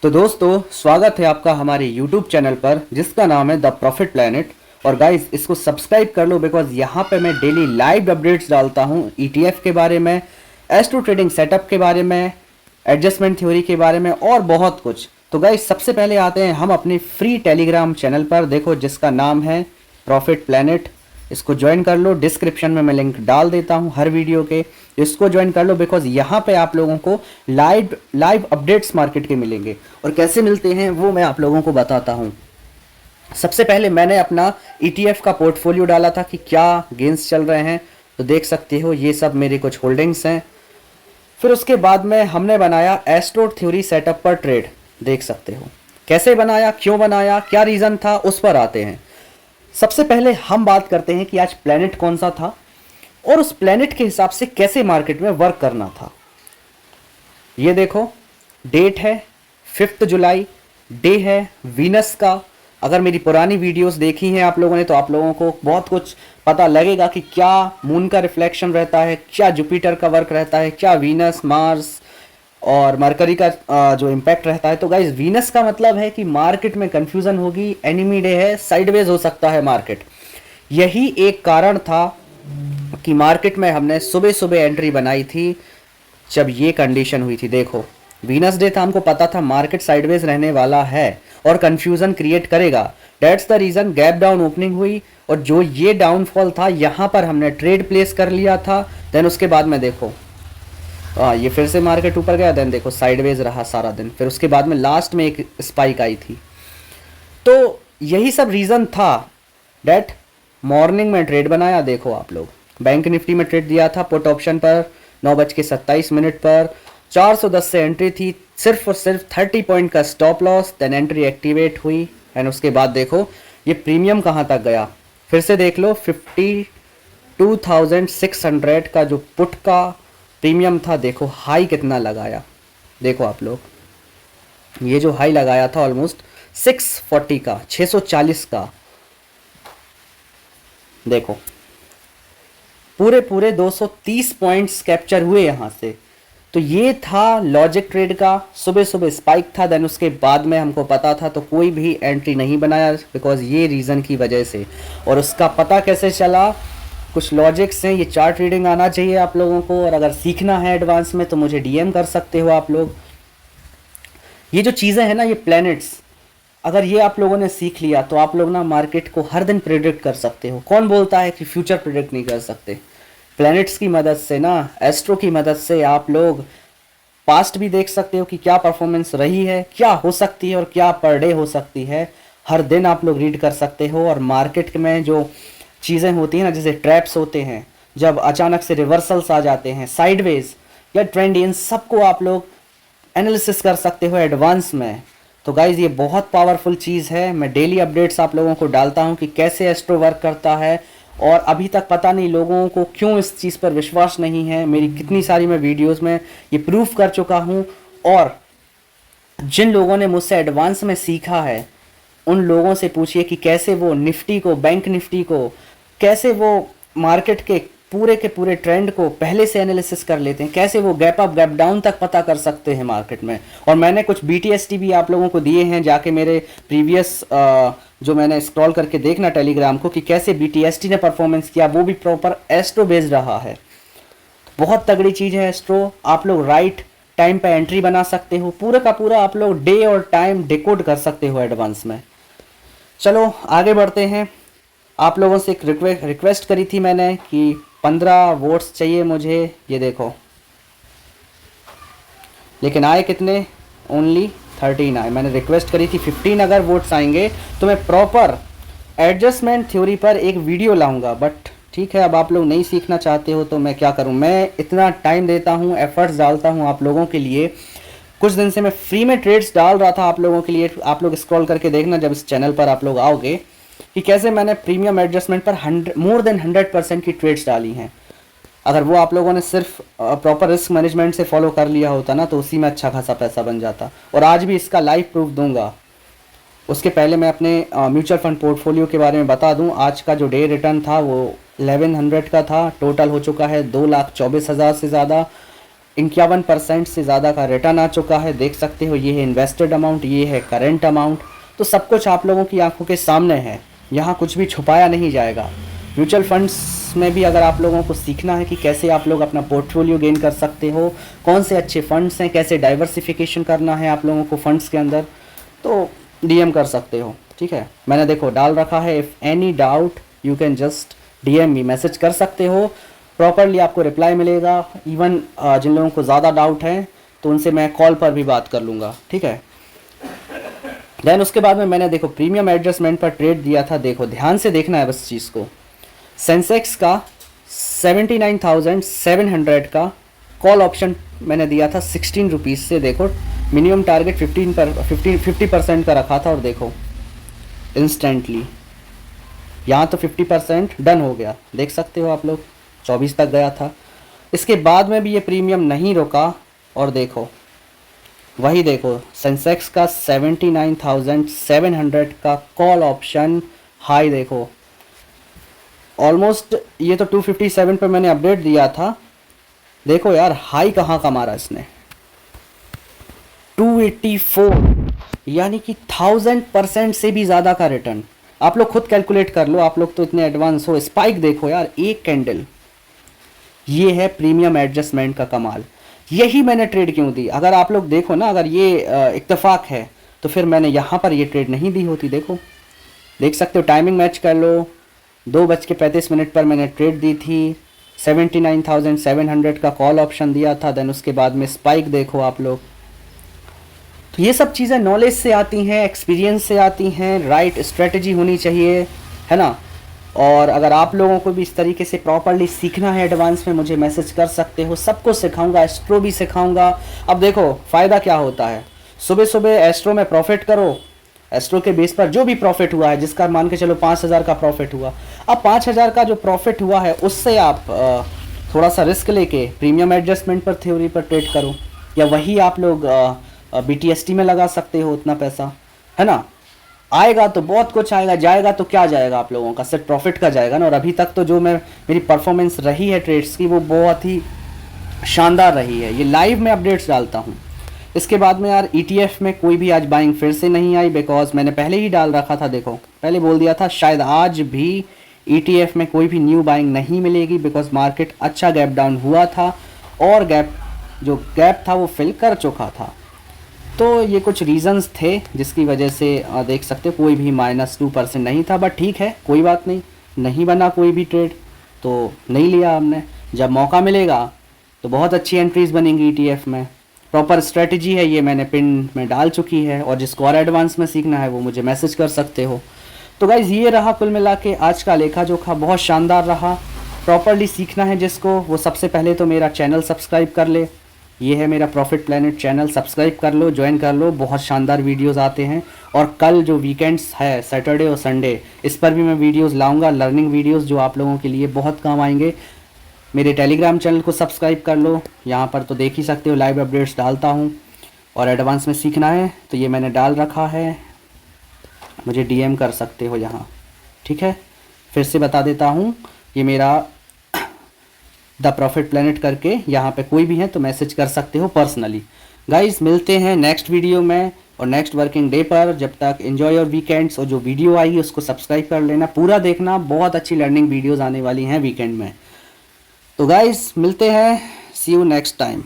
तो दोस्तों स्वागत है आपका हमारे YouTube चैनल पर जिसका नाम है द प्रॉफिट प्लैनेट। और गाइस इसको सब्सक्राइब कर लो बिकॉज यहाँ पे मैं डेली लाइव अपडेट्स डालता हूँ ETF के बारे में, एस्ट्रो ट्रेडिंग सेटअप के बारे में, एडजस्टमेंट थ्योरी के बारे में और बहुत कुछ। तो गाइस सबसे पहले आते हैं हम अपने फ्री टेलीग्राम चैनल पर, देखो जिसका नाम है प्रॉफिट प्लैनेट। इसको ज्वाइन कर लो, डिस्क्रिप्शन में मैं लिंक डाल देता हूँ हर वीडियो के। इसको ज्वाइन कर लो बिकॉज यहाँ पे आप लोगों को लाइव अपडेट्स मार्केट के मिलेंगे। और कैसे मिलते हैं वो मैं आप लोगों को बताता हूँ। सबसे पहले मैंने अपना ETF का पोर्टफोलियो डाला था कि क्या गेंस चल रहे हैं, तो देख सकते हो ये सब मेरी कुछ होल्डिंग्स हैं। फिर उसके बाद में हमने बनाया एस्ट्रो थ्योरी सेटअप पर ट्रेड, देख सकते हो कैसे बनाया, क्यों बनाया, क्या रीज़न था, उस पर आते हैं। सबसे पहले हम बात करते हैं कि आज प्लैनेट कौन सा था और उस प्लैनेट के हिसाब से कैसे मार्केट में वर्क करना था। ये देखो डेट है 5 जुलाई, डे है वीनस का। अगर मेरी पुरानी वीडियोस देखी हैं आप लोगों ने तो आप लोगों को बहुत कुछ पता लगेगा कि क्या मून का रिफ्लेक्शन रहता है, क्या जुपिटर का वर्क रहता है, क्या वीनस, मार्स और मरकरी का जो इम्पैक्ट रहता है। तो गाइज वीनस का मतलब है कि मार्केट में कंफ्यूजन होगी, एनिमी डे है, साइडवेज हो सकता है मार्केट। यही एक कारण था कि मार्केट में हमने सुबह सुबह एंट्री बनाई थी जब ये कंडीशन हुई थी। देखो वीनस डे था, हमको पता था मार्केट साइडवेज रहने वाला है और कंफ्यूजन क्रिएट करेगा। That's the reason gap down opening हुई और जो ये डाउनफॉल था यहाँ पर हमने ट्रेड प्लेस कर लिया था। देन उसके बाद में देखो ये फिर से मार्केट ऊपर गया, देन देखो साइडवेज रहा सारा दिन। फिर उसके बाद में लास्ट में एक स्पाइक आई थी। तो यही सब रीज़न था डेट मॉर्निंग में ट्रेड बनाया। देखो आप लोग बैंक निफ्टी में ट्रेड दिया था पुट ऑप्शन पर 9:27 पर, 410 से एंट्री थी, सिर्फ और सिर्फ 30 पॉइंट का stop loss. Then entry activate हुई एंड उसके बाद देखो ये प्रीमियम कहाँ तक गया, फिर से देख लो 52,600 का जो पुट का प्रीमियम था, देखो हाई कितना लगाया। देखो आप लोग ये जो हाई लगाया था ऑलमोस्ट 640 का, 640 का, देखो पूरे 230 पॉइंट्स कैप्चर हुए यहाँ से। तो ये था लॉजिक ट्रेड का, सुबह सुबह स्पाइक था। देन उसके बाद में हमको पता था तो कोई भी एंट्री नहीं बनाया बिकॉज ये रीज़न की वजह से। और उसका पता कैसे चला, कुछ लॉजिक्स हैं, ये चार्ट रीडिंग आना चाहिए आप लोगों को। और अगर सीखना है एडवांस में तो मुझे DM कर सकते हो आप लोग। ये जो चीज़ें हैं ना, ये प्लैनेट्स, अगर ये आप लोगों ने सीख लिया तो आप लोग ना मार्केट को हर दिन प्रिडिक्ट कर सकते हो। कौन बोलता है कि फ्यूचर प्रिडिक्ट नहीं कर सकते? प्लैनेट्स की मदद से ना, एस्ट्रो की मदद से आप लोग पास्ट भी देख सकते हो कि क्या परफॉर्मेंस रही है, क्या हो सकती है और क्या पर डे हो सकती है। हर दिन आप लोग रीड कर सकते हो। और मार्केट में जो चीज़ें होती हैं ना, जैसे ट्रैप्स होते हैं, जब अचानक से रिवर्सल्स आ जाते हैं, साइडवेज या ट्रेंड, इन सबको आप लोग एनालिसिस कर सकते हो एडवांस में। तो गाइज़ ये बहुत पावरफुल चीज़ है। मैं डेली अपडेट्स आप लोगों को डालता हूँ कि कैसे एस्ट्रो वर्क करता है। और अभी तक पता नहीं लोगों को क्यों इस चीज़ पर विश्वास नहीं है। मेरी कितनी सारी मैं वीडियोस में ये प्रूफ कर चुका हूँ। और जिन लोगों ने मुझसे एडवांस में सीखा है उन लोगों से पूछिए कि कैसे वो निफ्टी को, बैंक निफ्टी को, कैसे वो मार्केट के पूरे ट्रेंड को पहले से एनालिसिस कर लेते हैं, कैसे वो गैप अप गैप डाउन तक पता कर सकते हैं मार्केट में। और मैंने कुछ BTST भी आप लोगों को दिए हैं, जाके मेरे प्रीवियस जो मैंने स्क्रॉल करके देखना टेलीग्राम को कि कैसे BTST ने परफॉर्मेंस किया, वो भी प्रॉपर एस्ट्रो बेस्ड रहा है। बहुत तगड़ी चीज़ है एस्ट्रो। आप लोग राइट टाइम पे एंट्री बना सकते हो, पूरा का पूरा आप लोग डे और टाइम डिकोड कर सकते हो एडवांस में। चलो आगे बढ़ते हैं। आप लोगों से एक रिक्वेस्ट करी थी मैंने कि 15 वोट्स चाहिए मुझे, ये देखो, लेकिन आए कितने, ओनली 13 आए। मैंने रिक्वेस्ट करी थी 15 अगर वोट्स आएंगे तो मैं प्रॉपर एडजस्टमेंट थ्योरी पर एक वीडियो लाऊंगा। बट ठीक है, अब आप लोग नहीं सीखना चाहते हो तो मैं क्या करूं। मैं इतना टाइम देता हूं, एफर्ट्स डालता हूं आप लोगों के लिए। कुछ दिन से मैं फ्री में ट्रेड्स डाल रहा था आप लोगों के लिए। आप लोग स्क्रॉल करके देखना जब इस चैनल पर आप लोग आओगे कि कैसे मैंने प्रीमियम एडजस्टमेंट पर मोर देन 100% की ट्रेड्स डाली हैं। अगर वो आप लोगों ने सिर्फ प्रॉपर रिस्क मैनेजमेंट से फॉलो कर लिया होता ना तो उसी में अच्छा खासा पैसा बन जाता। और आज भी इसका लाइव प्रूफ दूंगा। उसके पहले मैं अपने म्यूचुअल फंड पोर्टफोलियो के बारे में बता दूं। आज का जो डे रिटर्न था वो 1100 का था, टोटल हो चुका है 2,24,000 से ज़्यादा। 51% से ज़्यादा का रिटर्न आ चुका है। देख सकते हो ये है इन्वेस्टेड अमाउंट, ये है करेंट अमाउंट। तो सब कुछ आप लोगों की आंखों के सामने है, यहाँ कुछ भी छुपाया नहीं जाएगा। म्यूचुअल फंड्स में भी अगर आप लोगों को सीखना है कि कैसे आप लोग अपना पोर्टफोलियो गेन कर सकते हो, कौन से अच्छे फंड्स हैं, कैसे डाइवर्सिफिकेशन करना है आप लोगों को फंड्स के अंदर, तो डीएम कर सकते हो। ठीक है, मैंने देखो डाल रखा है, if any doubt you can just DM me, message कर सकते हो, प्रॉपरली आपको रिप्लाई मिलेगा। इवन जिन लोगों को ज़्यादा डाउट है तो उनसे मैं कॉल पर भी बात कर लूँगा। ठीक है, देन उसके बाद में मैंने देखो प्रीमियम एडजस्टमेंट पर ट्रेड दिया था। देखो ध्यान से देखना है बस चीज़ को, सेंसेक्स का 79,700 का कॉल ऑप्शन मैंने दिया था 16 रुपीज़ से। देखो मिनिमम टारगेट 50% का रखा था और देखो इंस्टेंटली यहाँ तो 50% डन हो गया। देख सकते हो आप लोग 24 तक गया था। इसके बाद में भी ये प्रीमियम नहीं रुका और देखो वही देखो सेंसेक्स का 79,700 का कॉल ऑप्शन हाई, देखो ऑलमोस्ट ये तो 257 पे मैंने अपडेट दिया था। देखो यार हाई कहाँ का मारा इसने, 284, यानी कि 1000% से भी ज़्यादा का रिटर्न। आप लोग खुद कैलकुलेट कर लो, आप लोग तो इतने एडवांस हो। स्पाइक देखो यार, एक कैंडल, ये है प्रीमियम एडजस्टमेंट का कमाल। यही मैंने ट्रेड क्यों दी, अगर आप लोग देखो ना, अगर ये इत्तेफाक है तो फिर मैंने यहाँ पर ये ट्रेड नहीं दी होती। देखो देख सकते हो, टाइमिंग मैच कर लो, 2:35 पर मैंने ट्रेड दी थी, 79,700 का कॉल ऑप्शन दिया था। देन उसके बाद में स्पाइक देखो आप लोग। तो ये सब चीज़ें नॉलेज से आती हैं, एक्सपीरियंस से आती हैं, राइट स्ट्रेटजी होनी चाहिए, है ना। और अगर आप लोगों को भी इस तरीके से प्रॉपरली सीखना है एडवांस में, मुझे मैसेज कर सकते हो, सब कुछ सिखाऊंगा, एस्ट्रो भी सिखाऊंगा। अब देखो फ़ायदा क्या होता है, सुबह सुबह एस्ट्रो में प्रॉफिट करो, एस्ट्रो के बेस पर जो भी प्रॉफिट हुआ है, जिसका मान के चलो 5,000 का प्रॉफिट हुआ, अब 5,000 का जो प्रॉफिट हुआ है उससे आप थोड़ा सा रिस्क लेके प्रीमियम एडजस्टमेंट पर थ्योरी पर ट्रेड करो, या वही आप लोग BTST में लगा सकते हो उतना पैसा, है ना। आएगा तो बहुत कुछ आएगा, जाएगा तो क्या जाएगा आप लोगों का, सिर्फ प्रॉफिट का जाएगा ना। और अभी तक तो जो मेरी परफॉर्मेंस रही है ट्रेड्स की वो बहुत ही शानदार रही है। ये लाइव में अपडेट्स डालता हूँ। इसके बाद में यार ETF में कोई भी आज बाइंग फिर से नहीं आई, बिकॉज मैंने पहले ही डाल रखा था। देखो पहले बोल दिया था शायद आज भी ETF में कोई भी न्यू बाइंग नहीं मिलेगी, बिकॉज मार्केट अच्छा गैप डाउन हुआ था और जो गैप था वो फिल कर चुका था। तो ये कुछ रीज़न्स थे जिसकी वजह से देख सकते कोई भी -2% नहीं था। बट ठीक है, कोई बात नहीं, नहीं बना कोई भी ट्रेड तो नहीं लिया हमने। जब मौका मिलेगा तो बहुत अच्छी एंट्रीज बनेंगी ETF में। प्रॉपर स्ट्रेटजी है, ये मैंने पिन में डाल चुकी है, और जिसको और एडवांस में सीखना है वो मुझे मैसेज कर सकते हो। तो गाइज़ ये रहा कुल मिला के आज का लेखा जोखा, बहुत शानदार रहा। प्रॉपरली सीखना है जिसको, वो सबसे पहले तो मेरा चैनल सब्सक्राइब कर ले। ये है मेरा प्रॉफिट प्लैनेट चैनल, सब्सक्राइब कर लो, ज्वाइन कर लो, बहुत शानदार वीडियोस आते हैं। और कल जो वीकेंड्स है, सैटरडे और संडे, इस पर भी मैं वीडियोस लाऊंगा, लर्निंग वीडियोस जो आप लोगों के लिए बहुत काम आएंगे। मेरे टेलीग्राम चैनल को सब्सक्राइब कर लो, यहाँ पर तो देख ही सकते हो लाइव अपडेट्स डालता हूँ। और एडवांस में सीखना है तो ये मैंने डाल रखा है, मुझे DM कर सकते हो यहाँ। ठीक है, फिर से बता देता हूँ, ये मेरा द प्रॉफिट प्लैनेट करके, यहाँ पे कोई भी है तो मैसेज कर सकते हो पर्सनली। गाइस मिलते हैं नेक्स्ट वीडियो में और नेक्स्ट वर्किंग डे पर। जब तक एंजॉय योर वीकेंड्स, और जो वीडियो आएगी उसको सब्सक्राइब कर लेना, पूरा देखना, बहुत अच्छी लर्निंग वीडियोस आने वाली हैं वीकेंड में। तो गाइस मिलते हैं, सी यू नेक्स्ट टाइम।